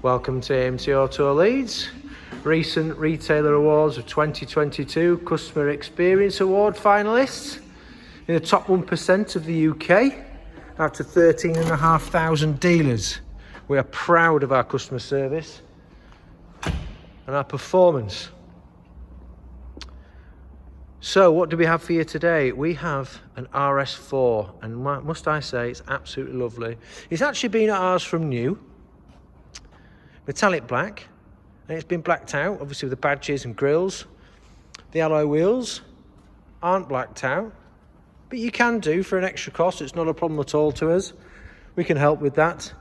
Welcome to AMT Auto Leeds. Recent Retailer Awards of 2022 Customer Experience Award finalists in the top 1% of the UK out of 13,500 dealers. We are proud of our customer service and our performance. So what do we have for you today? We have an RS4, and must I say, it's absolutely lovely. It's actually been at ours from new, metallic black, and it's been blacked out, obviously with the badges and grills. The alloy wheels aren't blacked out, but you can do for an extra cost. It's not a problem at all to us. We can help with that.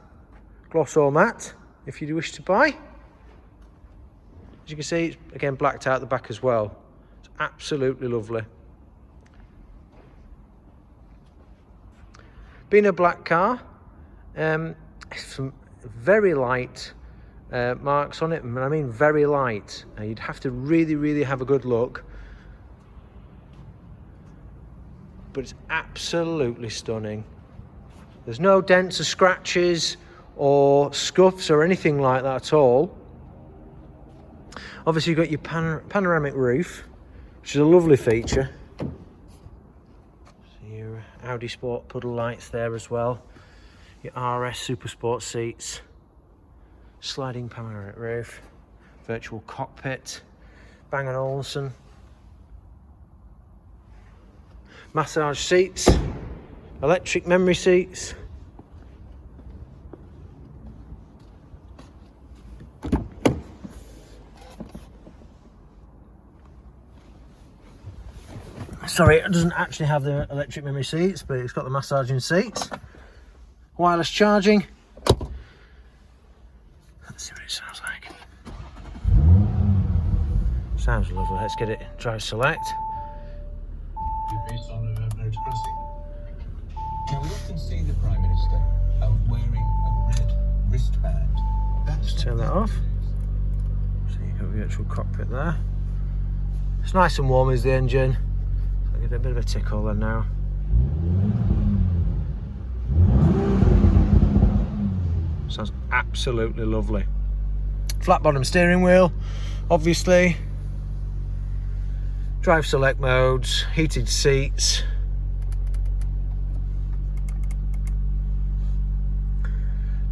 Gloss or matte, if you wish to buy. As you can see, it's again blacked out the back as well. It's absolutely lovely. Being a black car, some very light marks on it, and I mean very light. You'd have to really have a good look, but it's absolutely stunning. There's no dents or scratches or scuffs or anything like that at all. Obviously you've got your panoramic roof, which is a lovely feature. So your Audi Sport puddle lights there as well. Your RS Super Sport seats. Sliding panoramic roof, virtual cockpit, Bang & Olufsen, massage seats, electric memory seats, sorry, it doesn't actually have the electric memory seats, but it's got the massaging seats, wireless charging. Let's see what it sounds like. Sounds lovely. Let's get it drive select. Based on a meritocracy. Now we often see the Prime Minister wearing a red wristband. Just turn that off. So you've got the actual cockpit there. It's nice and warm is the engine. So I'll give it a bit of a tickle then now. Sounds absolutely lovely. Flat bottom steering wheel, obviously. Drive select modes, heated seats.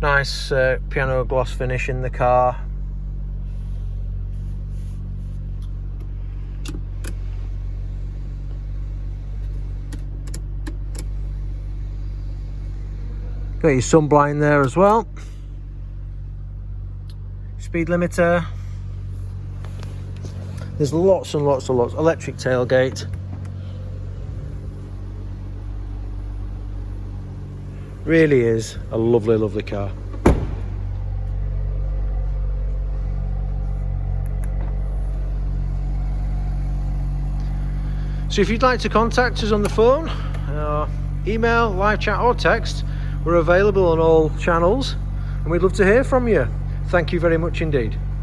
Nice piano gloss finish in the car. Got your sun blind there as well. Speed limiter. There's lots and lots. Electric tailgate. Really is a lovely car. So if you'd like to contact us on the phone, email, live chat or text, we're available on all channels and we'd love to hear from you. Thank you very much indeed.